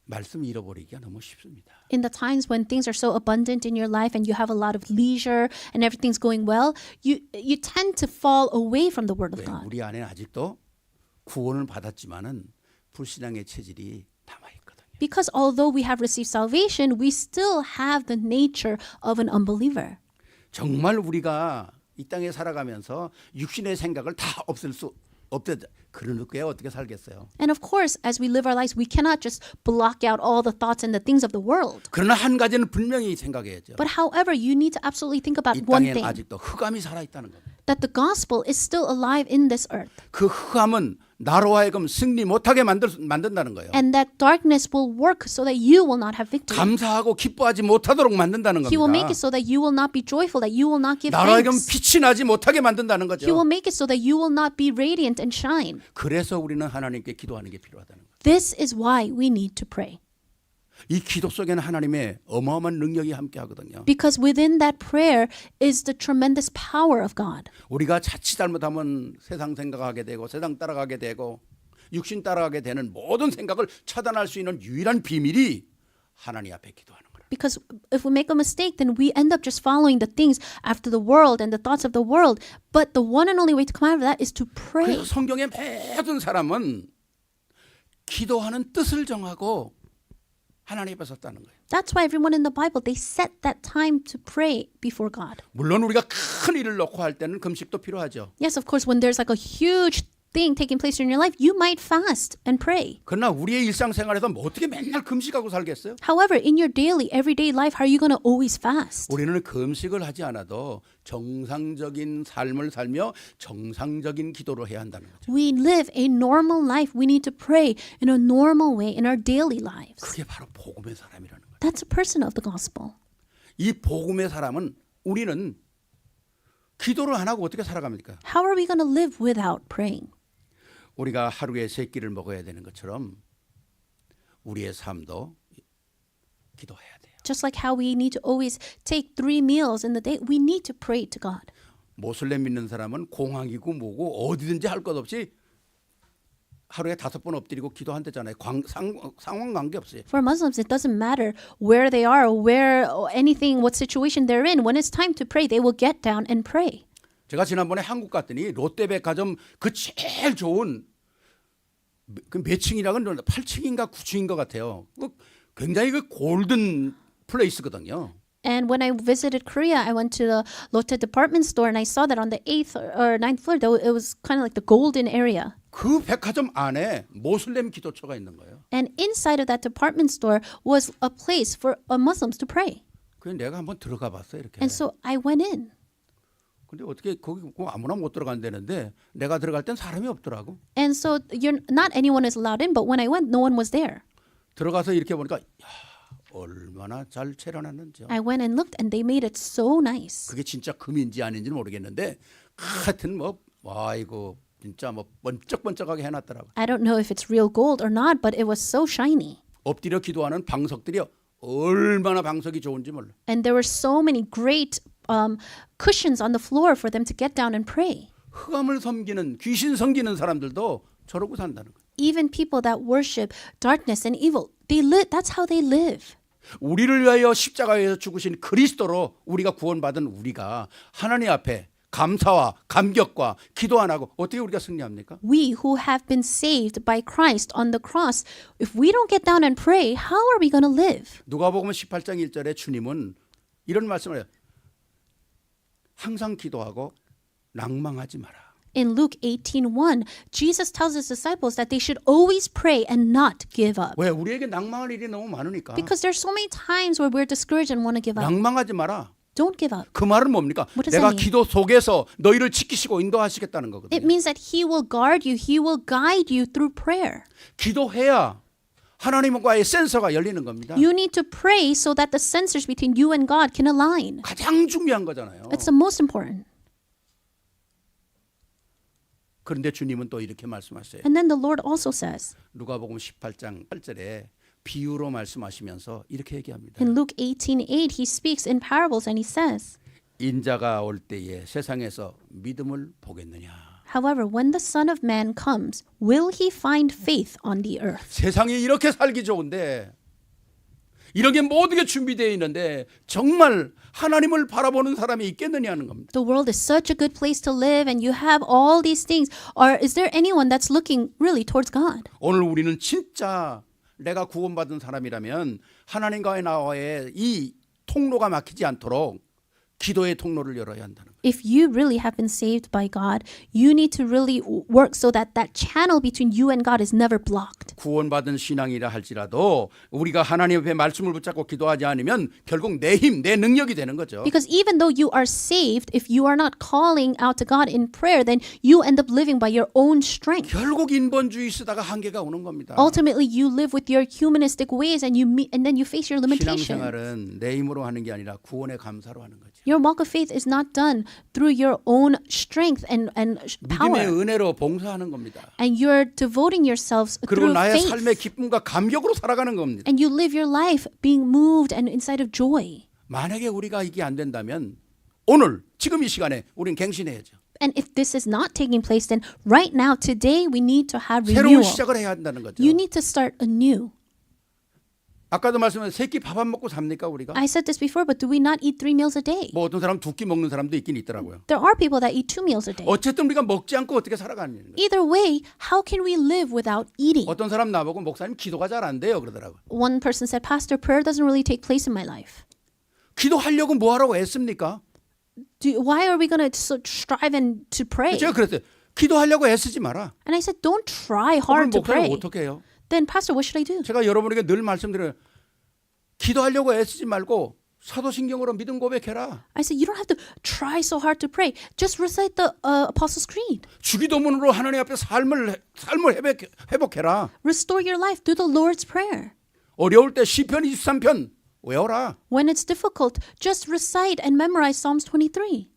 말씀 잃어버리기가 너무 쉽습니다. In the times when things are so abundant in your life and you have a lot of leisure and everything's going well, you tend to fall away from the word of 왜? God. 우리 안에 아직도 구원을 받았지만은 불신앙의 체질이 남아 있거든요. Because although we have received salvation, we still have the nature of an unbeliever. 정말 우리가 이 땅에 살아가면서 육신의 생각을 다 없앨 수 그런 게 어떻게 살겠어요? And of course, as we live our lives, we cannot just block out all the thoughts and the things of the world. 그러나 한 가지는 분명히 생각해야죠. But however, you need to absolutely think about 이 one 땅에는 thing, 아직도 흑암이 살아있다는 겁니다. that the gospel is still alive in this earth. 그 흑암은 나로 하여금 승리 못하게 만든다는 거예요. And that darkness will work so that you will not have victory. 감사하고 기뻐하지 못하도록 만든다는 He will make 겁니다. it so that you will not be joyful, that you will not give 나로 하여금 thanks. 빛이 나지 못하게 만든다는 He will 거죠. make it so that you will not be radiant and shine. 그래서 우리는 하나님께 기도하는 게 필요하다는 거예요. This is why we need to pray. 이 기도 속에는 하나님의 어마어마한 능력이 함께 하거든요. Because within that prayer is the tremendous power of God. 우리가 자칫 잘못하면 세상 생각하게 되고 세상 따라가게 되고 육신 따라가게 되는 모든 생각을 차단할 수 있는 유일한 비밀이 하나님 앞에 기도하는 거예요. Because if we make a mistake, then we end up just following the things after the world and the thoughts of the world. But the one and only way to come out of that is to pray. 그래서 성경의 모든 사람은 기도하는 뜻을 정하고 하나님 앞에 섰다는 거예요. That's why everyone in the Bible, they set that time to pray before God. 물론 우리가 큰 일을 놓고 할 때는 금식도 필요하죠. Yes, of course, when there's like a huge thing taking place in your life, you might fast and pray. 그러나 우리의 일상생활에서 뭐 어떻게 맨날 금식하고 살겠어요? However, in your daily, everyday life, how are you going to always fast? 우리는 금식을 하지 않아도 정상적인 삶을 살며 정상적인 기도를 해야 한다는 거죠. We live a normal life. We need to pray in a normal way in our daily lives. 그게 바로 복음의 사람이라는 거예요. That's a person of the gospel. 이 복음의 사람은 우리는 기도를 안 하고 어떻게 살아갑니까? How are we going to live without praying? 우리가 하루에 3끼를 먹어야 되는 것처럼 우리의 삶도 기도해야 돼요. Just like how we need to always take 3 meals in the day, we need to pray to God. 모슬렘 믿는 사람은 공항이고 뭐고 어디든지 할 것 없이 하루에 5번 엎드리고 기도한대잖아요. 상황 관계 없어요. For Muslims, it doesn't matter where they are, where or anything, what situation they're in. When it's time to pray, they will get down and pray. 제가 지난번에 한국 갔더니 롯데백화점 그 제일 좋은 그 몇 층이라 그러는데 8층인가 9층인 것 같아요. 굉장히 그 골든 플레이스거든요. And when I visited Korea, I went to the Lotte department store and I saw that on the 8th or 9th floor, it was kind of like the golden area. 그 백화점 안에 모슬렘 기도처가 있는 거예요. And inside of that department store was a place for Muslims to pray. 그래서 내가 한번 들어가 봤어요. 이렇게. And so I went in. 근데 어떻게 거기 아무나 못 들어간다는데 내가 들어갈 땐 사람이 없더라고. And so not anyone is allowed in, but when I went, no one was there. 들어가서 이렇게 보니까 야, 얼마나 잘 차려놨는지요. I went and looked and they made it so nice. 그게 진짜 금인지 아닌지는 모르겠는데 하여튼 뭐 아이고 진짜 뭐 번쩍번쩍하게 해놨더라고. I don't know if it's real gold or not, but it was so shiny. 엎드려 기도하는 방석들이 얼마나 방석이 좋은지 몰라. And there were so many great cushions on the floor for them to get down and pray. 흑암을 섬기는 귀신 섬기는 사람들도 저러고 산다는 거예요. Even people that worship darkness and evil, they live. That's how they live. 우리를 위하여 십자가에서 죽으신 그리스도로 우리가 구원받은 우리가 하나님 앞에 감사와 감격과 기도 안 하고 어떻게 우리가 승리합니까? We who have been saved by Christ on the cross, if we don't get down and pray, how are we going to live? 누가복음 18장 1절에 주님은 이런 말씀을 해요. 항상 기도하고 낭망하지 마라. In Luke 18:1, Jesus tells his disciples that they should always pray and not give up. 왜? 우리에게 낭망할 일이 너무 많으니까. Because there's so many times where we're discouraged and want to give up. 낭망하지 마라. Don't give up. 그 말은 뭡니까? What does 내가 that mean? 기도 속에서 너희를 지키시고 인도하시겠다는 거거든요. It means that he will guard you, he will guide you through prayer. 기도해야 하나님과의 센서가 열리는 겁니다. You need to pray so that the sensors between you and God can align. 가장 중요한 거잖아요. It's the most important. 그런데 주님은 또 이렇게 말씀하세요. And then the Lord also says 누가복음 18장 8절에 비유로 말씀하시면서 이렇게 얘기합니다. in Luke 18:8, he speaks in parables and he says, 인자가 올 때에 세상에서 믿음을 보겠느냐. however, when the Son of Man comes, will he find faith on the earth? 세상이 이렇게 살기 좋은데 이런 게 모든 게 준비되어 있는데 정말 하나님을 바라보는 사람이 있겠느냐는 겁니다. The world is such a good place to live and you have all these things. Or is there anyone that's looking really towards God? 오늘 우리는 진짜 내가 구원받은 사람이라면 하나님과의 나와의 이 통로가 막히지 않도록 기도의 통로를 열어야 한다는 거예요. If you really have been saved by God, you need to really work so that that channel between you and God is never blocked. 구원받은 신앙이라 할지라도 우리가 하나님 앞에 말씀을 붙잡고 기도하지 않으면 결국 내 힘, 내 능력이 되는 거죠. Because even though you are saved, if you are not calling out to God in prayer, then you end up living by your own strength. 결국 인본주의 쓰다가 한계가 오는 겁니다. Ultimately, you live with your humanistic ways and then you face your limitations. 신앙생활은 내 힘으로 하는 게 아니라 구원의 감사로 하는 거죠. Your walk of faith is not done through your own strength and 믿음의 power. 은혜로 봉사하는 겁니다. And you're devoting yourselves 그리고 through 나의 faith. 삶의 기쁨과 감격으로 살아가는 겁니다. And you live your life being moved and inside of joy. 만약에 우리가 이게 안 된다면 오늘 지금 이 시간에 우린 갱신해야죠. And if this is not taking place, then right now, today, we need to have 새로운 renewal. 시작을 해야 한다는 거죠. You need to start anew. 아까도 말씀드린 새끼 밥 안 먹고 삽니까 우리가? I said this before, but do we not eat 3 meals a day? 뭐 어떤 사람 두 끼 먹는 사람도 있긴 있더라고요. There are people that eat 2 meals a day. 어쨌든 우리가 먹지 않고 어떻게 살아가는 거예요. Either way, how can we live without eating? 어떤 사람 나보고 목사님 기도가 잘 안 돼요 그러더라고요. One person said, Pastor, prayer doesn't really take place in my life. 기도하려고 뭐 하라고 애씁니까? Why are we going to strive and to pray? 제가 그랬어요. 기도하려고 애쓰지 마라. And I said, don't try 그럼 hard to 목사님 pray. 어떻게 해요? Then, Pastor, what should I do? 제가 여러분에게 늘 말씀드려요. 기도하려고 애쓰지 말고 사도신경으로 믿음 고백해라. I said, you don't have to try so hard to pray. Just recite the Apostles' Creed. 주기도문으로 하나님 앞에 삶을 회복해라. Restore your life through the Lord's Prayer. 어려울 때 시편 23편 외워라. When it's difficult, just recite and memorize Psalms 23.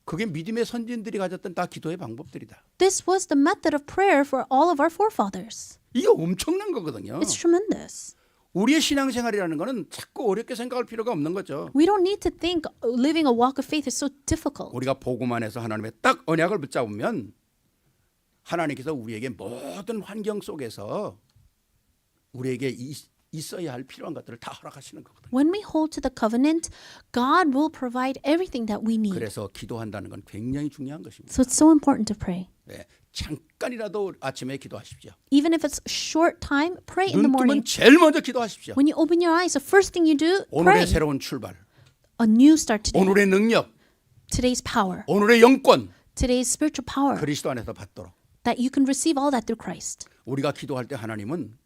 그게 믿음의 선진들이 가졌던 다 기도의 방법들이다. This was the method of prayer for all of our forefathers. 이게 엄청난 거거든요. It's tremendous. 우리의 신앙생활이라는 거는 자꾸 어렵게 생각할 필요가 없는 거죠. We don't need to think living a walk of faith is so difficult. 우리가 복음 안에서 하나님의 딱 언약을 붙잡으면 하나님께서 우리에게 모든 환경 속에서 우리에게 있어야 할 필요한 것들을 다 허락하시는 거거든요. When we hold to the covenant, God will provide everything that we need. 그래서 기도한다는 건 굉장히 중요한 것입니다. So it's so important to pray. 네, 잠깐이라도 아침에 기도하십시오. Even if it's short time, pray in 눈 the morning. 뜨면 제일 먼저 기도하십시오. When you open your eyes, the first thing you do, 오늘의 pray. 새로운 출발, A new start today. 오늘의 능력, Today's power. 오늘의 영권 Today's spiritual power. 그리스도 안에서 받도록 That you can receive all that through Christ. 우리가 기도할 때 하나님은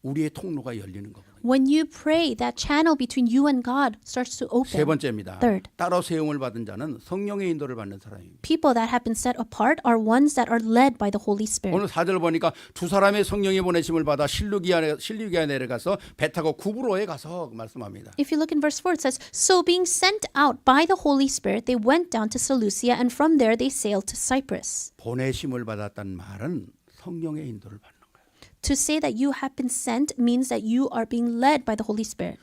우리의 통로가 열리는 거거든요. When you pray, that channel between you and God starts to 세 open. 번째입니다. Third. 따로 세움을 받은 자는 성령의 인도를 받는 사람입니다. People that have been set apart are ones that are led by the Holy Spirit. 오늘 4절 보니까 두 사람의 성령의 보내심을 받아 실루기아에 내려가서 배 타고 구브로에 가서 말씀합니다. If you look in verse 4, it says, So being sent out by the Holy Spirit, they went down to Seleucia, and from there they sailed to Cyprus. 보내심을 받았다는 말은 성령의 인도를 받는 거예요. To say that you have been sent means that you are being led by the Holy Spirit.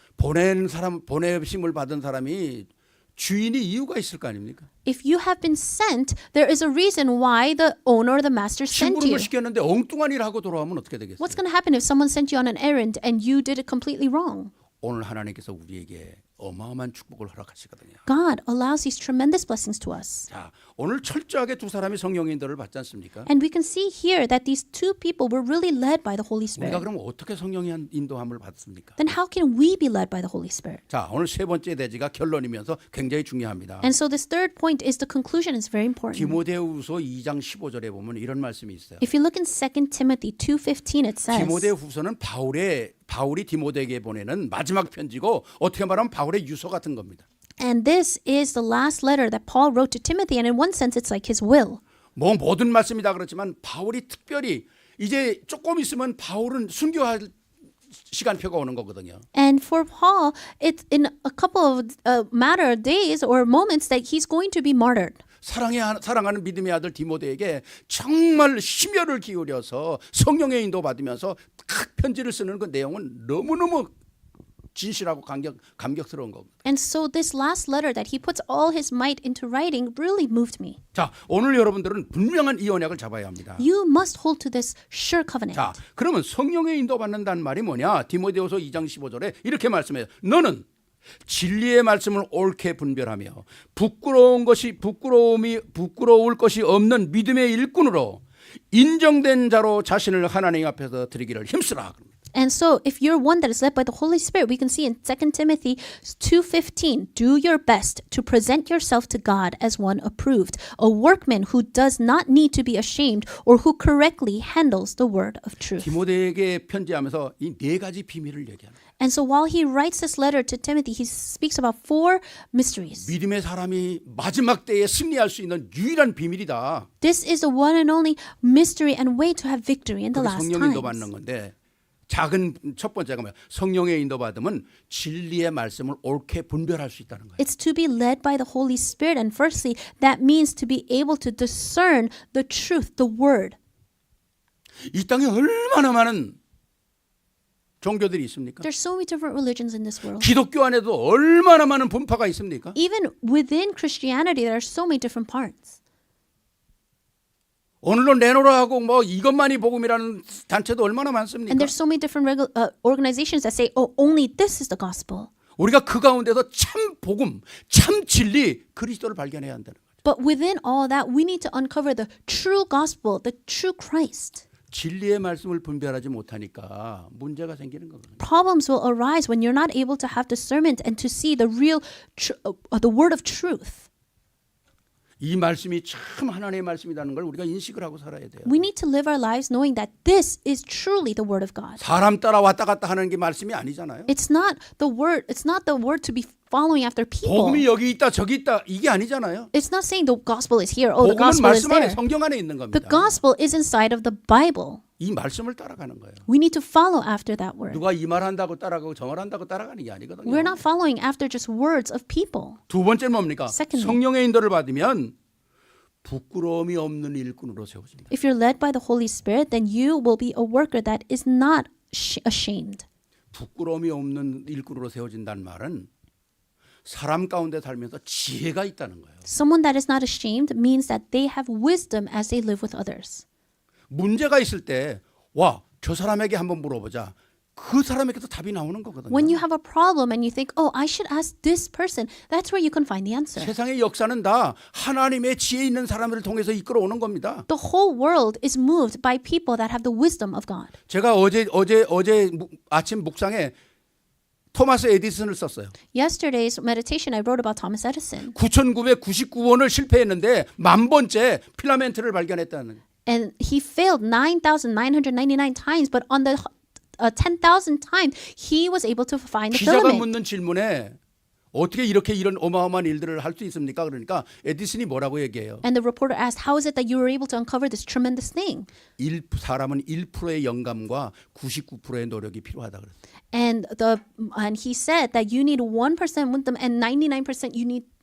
보내심을 받은 사람이 주인이 이유가 있을 거 아닙니까? If you have been sent, there is a reason why the owner or the master sent you. 심부름을 시켰는데 엉뚱한 일 하고 돌아오면 어떻게 되겠어요? What's going to happen if someone sent you on an errand and you did it completely wrong? 오늘 하나님께서 우리에게 어마어마한 축복을 허락하시거든요. God allows these tremendous blessings to us. 자, 오늘 철저하게 두 사람이 성령의 인도를 받지 않습니까? And we can see here that these two people were really led by the Holy 우리가 Spirit. 그럼 어떻게 성령의 인도함을 받습니까? Then how can we be led by the Holy Spirit? 자, 오늘 세 번째 대지가 결론이면서 굉장히 중요합니다. And so this third point is the conclusion is very important. 디모데후서 2장 15절에 보면 이런 말씀이 있어요. If you look in 2 Timothy 2:15, it says, 디모데후서는 바울이 디모데에게 보내는 마지막 편지고 어떻게 말하면 바울의 유서 같은 겁니다. and this is the last letter that Paul wrote to Timothy, and in one sense it's like his will. 뭐 모든 말씀이 다 그렇지만 바울이 특별히 이제 조금 있으면 바울은 순교할 시간표가 오는 거거든요. And for Paul, it's in a couple of matter of days or moments that he's going to be martyred. 사랑하는 믿음의 아들 디모데에게 정말 심혈을 기울여서 성령의 인도 받으면서 딱 편지를 쓰는 그 내용은 너무너무 진실하고 감격스러운 겁니다. And so this last letter that he puts all his might into writing really moved me. 자, 오늘 여러분들은 분명한 이 언약을 잡아야 합니다. You must hold to this sure covenant. 자, 그러면 성령의 인도 받는다는 말이 뭐냐? 디모데후서 2장 15절에 이렇게 말씀해요. 너는 진리의 말씀을 옳게 분별하며 부끄러울 것이 없는 믿음의 일꾼으로 인정된 자로 자신을 하나님 앞에서 드리기를 힘쓰라. And so if you're one that is led by the Holy Spirit, we can see in 2 Timothy 2:15, do your best to present yourself to God as one approved, a workman who does not need to be ashamed or who correctly handles the word of truth. 디모데에게 편지하면서 이 네 가지 비밀을 얘기하는 거예요. And so while he writes this letter to Timothy, he speaks about 4 mysteries. 믿음의 사람이 마지막 때에 승리할 수 있는 유일한 비밀이다. This is the one and only mystery and way to have victory in the 그게 last 성령 인도 받는 times. 건데 작은 첫 번째가 뭐야? 성령의 인도 받으면 진리의 말씀을 옳게 분별할 수 있다는 거예요. It's to be led by the Holy Spirit. And firstly, that means to be able to discern the truth, the word. 이 땅에 얼마나 많은 종교들이 있습니까? There's so many different religions in this world. 기독교 안에도 얼마나 많은 분파가 있습니까? Even within Christianity, there are so many different parts. 오늘로 내놓으라 하고 뭐 이것만이 복음이라는 단체도 얼마나 많습니까? And there's so many different organizations that say, oh, only this is the gospel. 우리가 그 가운데서 참 복음, 참 진리 그리스도를 발견해야 한다는 거죠. But within all that, we need to uncover the true gospel, the true Christ. 진리의 말씀을 분별하지 못하니까 문제가 생기는 거거든요. Problems will arise when you're not able to have discernment and to see the real, the word of truth. 이 말씀이 참 하나님의 말씀이라는 걸 우리가 인식을 하고 살아야 돼요. We need to live our lives knowing that this is truly the word of God. 사람 따라 왔다 갔다 하는 게 말씀이 아니잖아요. It's not the word to be following after people. 복음이 여기 있다 저기 있다 이게 아니잖아요. It's not saying the gospel is here, oh, the 복음은 gospel is 말씀 안에 there. 성경 안에 있는 겁니다. The gospel is inside of the Bible. 이 말씀을 따라가는 거예요. We need to follow after that word. 누가 이 말 한다고 따라가고 저 말 한다고 따라가는 게 아니거든요. We're not following after just words of people. 두 번째는 뭡니까? Secondly. 성령의 인도를 받으면 부끄러움이 없는 일꾼으로 세워집니다. If you're led by the Holy Spirit, then you will be a worker that is not ashamed. 부끄러움이 없는 일꾼으로 세워진다는 말은 사람 가운데 살면서 지혜가 있다는 거예요. Someone that is not ashamed means that they have wisdom as they live with others. 문제가 있을 때 와, 저 사람에게 한번 물어보자. 그 사람에게도 답이 나오는 거거든요. When you have a problem and you think, oh, I should ask this person, that's where you can find the answer. 세상의 역사는 다 하나님의 지혜 있는 사람들을 통해서 이끌어오는 겁니다. The whole world is moved by people that have the wisdom of God. 제가 어제 아침 묵상에 토마스 에디슨을 썼어요. Yesterday's meditation, I wrote about Thomas Edison. 9,999번을 실패했는데 10,000번째 필라멘트를 발견했다는. And he failed 9,999 times, but on the 10,000th time, he was able to find the 기자가 filament. 묻는 질문에 어떻게 이렇게 이런 어마어마한 일들을 할 수 있습니까? 그러니까 에디슨이 뭐라고 얘기해요? And the reporter asked, how is it that you were able to uncover this tremendous thing? 사람은 1%의 영감과 99%의 노력이 필요하다 그랬어요. And he said that you need 1% wisdom and 99%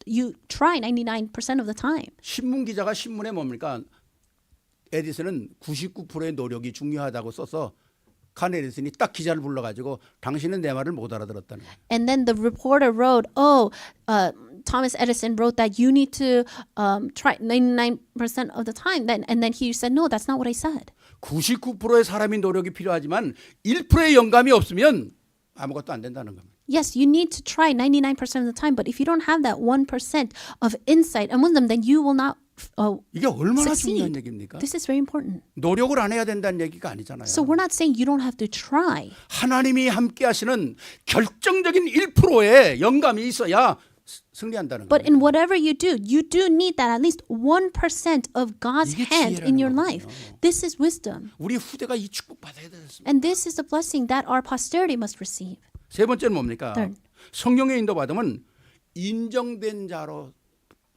you try 99% of the time. 신문 기자가 신문에 뭡니까? 에디슨은 99%의 노력이 중요하다고 써서 칸 에디슨이 딱 기자를 불러가지고 당신은 내 말을 못 알아들었다는 거예요. And then the reporter wrote, Thomas Edison wrote that you need to try 99% of the time. And then he said, no, that's not what I said. 99%의 사람이 노력이 필요하지만 1%의 영감이 없으면 아무것도 안 된다는 겁니다. Yes, you need to try 99% of the time, but if you don't have that 1% of insight and wisdom, then you will not 이게 얼마나 중요한 succeed. 얘기입니까? This is very important. 노력을 안 해야 된다는 얘기가 아니잖아요. So we're not saying you don't have to try. 하나님이 함께 하시는 결정적인 1%의 영감이 있어야 승리한다는 But 거예요. in whatever you do need that at least 1% of God's 이게 hand in your 지혜라는 life. This is wisdom. 우리 후대가 이 축복 받아야 되겠습니다. And this is the blessing that our posterity must receive. 세 번째는 뭡니까? Third. 성령의 인도 받으면 인정된 자로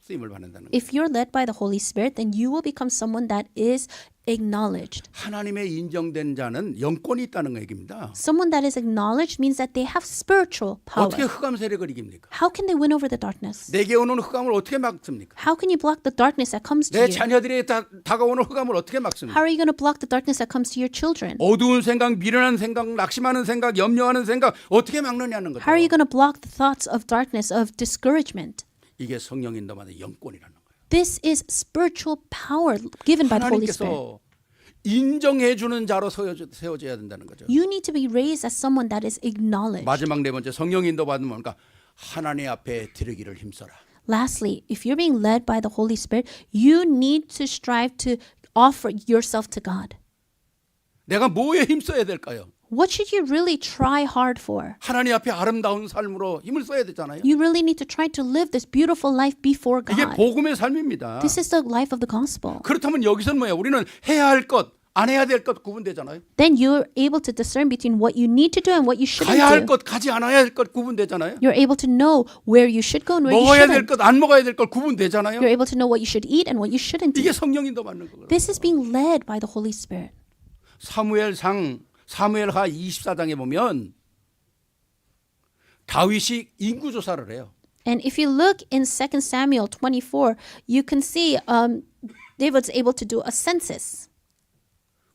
쓰임을 받는다는 거예요. If you're led by the Holy Spirit, then you will become someone that is acknowledged. 하나님의 인정된 자는 영권이 있다는 얘기입니다. Someone that is acknowledged means that they have spiritual power. 어떻게 흑암 세력을 이깁니까? How can they win over the darkness? 내게 오는 흑암을 어떻게 막습니까? How can you block the darkness that comes to 내 you? 자녀들이 다가오는 흑암을 어떻게 막습니까? How are you going to block the darkness that comes to your children? 어두운 생각, 미련한 생각, 낙심하는 생각, 염려하는 생각 어떻게 막느냐는 거죠. How are you going to block the thoughts of darkness, of discouragement? 이게 성령 인도만의 영권이라는 거예요. This is spiritual power given by the Holy Spirit. 하나님께서 인정해 주는 자로 세워져야 된다는 거죠. You need to be raised as someone that is acknowledged. 마지막 네 번째 성령 인도 받으면 뭔가 하나님 앞에 드리기를 힘써라. Lastly, if you're being led by the Holy Spirit, you need to strive to offer yourself to God. 내가 뭐에 힘써야 될까요? What should you really try hard for? 하나님 앞에 아름다운 삶으로 힘을 써야 되잖아요. You really need to try to live this beautiful life before 이게 God. 복음의 삶입니다. This is the life of the gospel. 그렇다면 여기서는 뭐예요? 우리는 해야 할 것, 안 해야 될 것 구분되잖아요. Then you're able to discern between what you need to do and what you shouldn't 가야 할 do. 것, 가지 않아야 할 것 구분되잖아요. You're able to know where you should go and where you 먹어야 될 shouldn't. 것, 안 먹어야 될 것 구분되잖아요. You're able to know what you should eat and what you shouldn't 이게 eat. 성령인도 맞는 거예요. This is being led by the Holy Spirit. 사무엘하 24장에 보면 다윗이 인구 조사를 해요. And if you look in 2 Samuel 24, you can see David's able to do a census.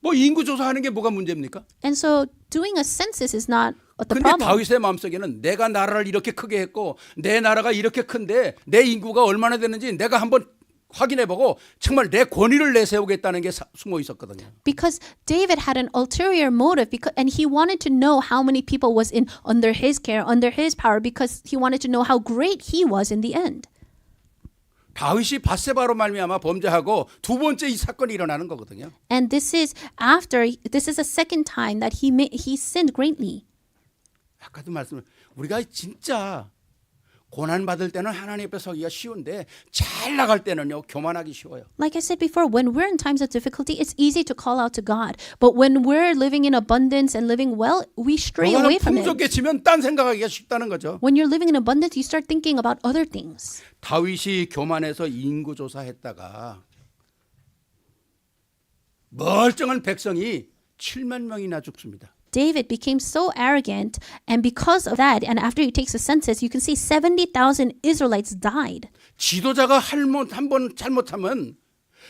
뭐 인구 조사하는 게 뭐가 문제입니까? And so doing a census is not the 근데 problem. 다윗의 마음속에는 내가 나라를 이렇게 크게 했고 내 나라가 이렇게 큰데 내 인구가 얼마나 되는지 내가 한번 확인해보고 정말 내 권위를 내세우겠다는 게 숨어 있었거든요. Because David had an ulterior motive and he wanted to know how many people was under his care, under his power, because he wanted to know how great he was in the end. 다윗이 밧세바로 말미암아 범죄하고 두 번째 이 사건이 일어나는 거거든요. And this is a second time that he sinned greatly. 아까도 우리가 진짜 고난 받을 때는 하나님 앞에 서기가 쉬운데 잘 나갈 때는요 교만하기 쉬워요. Like I said before, when we're in times of difficulty, it's easy to call out to God. But when we're living in abundance and living well, we stray away from Him. 풍족해 지면 딴 생각하기가 쉽다는 거죠. When you're living in abundance, you start thinking about other things. 다윗이 교만해서 인구 조사했다가 멀쩡한 백성이 7만 명이나 죽습니다. David became so arrogant, and because of that, and after he takes a census, you can see 70,000 Israelites died. 지도자가 한 번 잘못하면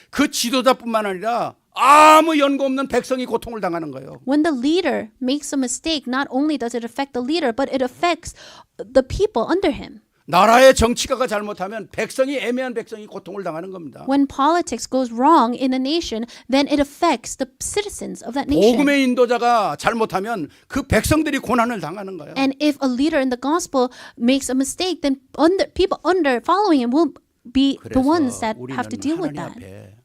그 지도자뿐만 아니라 아무 연고 없는 백성이 고통을 당하는 거예요. When the leader makes a mistake, not only does it affect the leader, but it affects the people under him. 나라의 정치가가 잘못하면 애매한 백성이 고통을 당하는 겁니다. When politics goes wrong in a nation, then it affects the citizens of that nation. 복음의 인도자가 잘못하면 그 백성들이 고난을 당하는 거예요. And if a leader in the gospel makes a mistake, then people under following him will be the ones 그래서 that 우리는 have to deal with 하나님 that. 앞에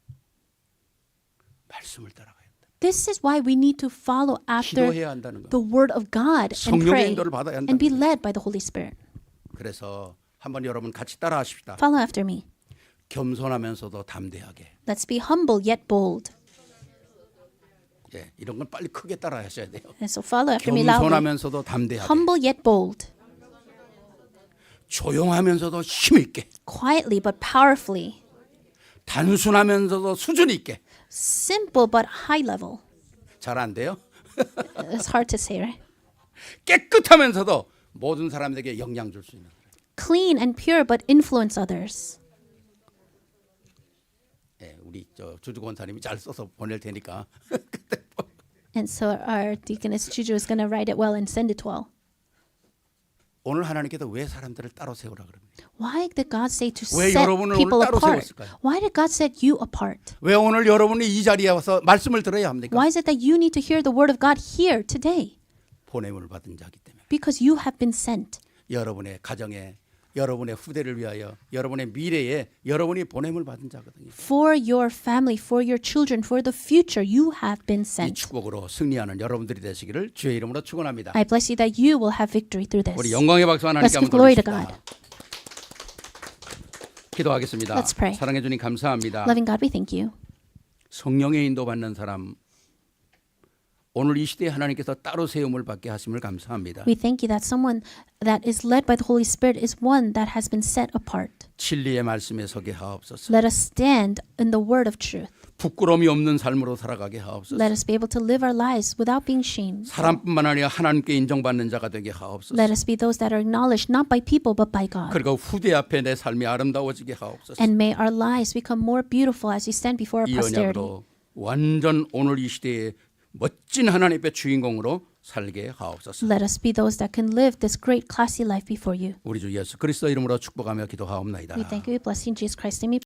말씀을 따라가야 된다. This is why we need to follow after 기도해야 한다는 the 거예요. word of God and 성령의 pray 인도를 받아야 and be 한다는 거예요. led by the Holy Spirit. 그래서 한번 여러분 같이 따라하십시다. Follow after me. 겸손하면서도 담대하게. Let's be humble yet bold. 예, 이런 건 빨리 크게 따라하셔야 돼요. And so follow after me loudly. 겸손하면서도 담대하게. Humble yet bold. 조용하면서도 힘 있게. Quietly but powerfully. 단순하면서도 수준 있게. Simple but high level. 잘 안 돼요? It's hard to say, right? 깨끗하면서도 모든 사람들에게 영향 줄 수 있는. Clean and pure but influence others. 예, 우리 주주 권사님이 잘 써서 보낼 테니까. And so our deaconess Juju is going to write it well and send it well. 오늘 하나님께서 왜 사람들을 따로 세우라 그럽니까? Why did God say to 왜 set 여러분을 people 오늘 따로 apart? 세웠을까요? Why did God set you apart? 왜 오늘 여러분이 이 자리에 와서 말씀을 들어야 합니까? Why is it that you need to hear the word of God here today? 보냄을 받은 자이기 때문에. Because you have been sent. 여러분의 가정에, 여러분의 후대를 위하여, 여러분의 미래에 여러분이 보냄을 받은 자거든요. For your family, for your children, for the future, you have been 이 sent. 축복으로 승리하는 여러분들이 되시기를 주의 이름으로 축원합니다. I bless you that you will have victory through this. 우리 영광의 박수 하나님께 Let's 한번 give glory to 돌리십시다. God. 기도하겠습니다. Let's pray. 사랑해 주님 감사합니다. Loving God, we thank you. 성령의 인도받는 사람 오늘 이 시대에 하나님께서 따로 세움을 받게 하심을 감사합니다. We thank you that someone that is led by the Holy Spirit is one that has been set apart. 진리의 말씀에 서게 하옵소서. Let us stand in the word of truth. 부끄러움이 없는 삶으로 살아가게 하옵소서. Let us be able to live our lives without being shamed. 사람뿐만 아니라 하나님께 인정받는 자가 되게 하옵소서. Let us be those that are acknowledged not by people but by God. 그리고 후대 앞에 내 삶이 아름다워지게 하옵소서. And may our lives become more beautiful as we stand before our 이 posterity. 언약으로 완전 오늘 이 시대에 멋진 하나님의 주인공으로 살게 하옵소서. Let us be those that can live this great classy life before you. 우리 주 예수 그리스도 이름으로 축복하며 기도하옵나이다. We thank you, we bless you in Jesus Christ's name.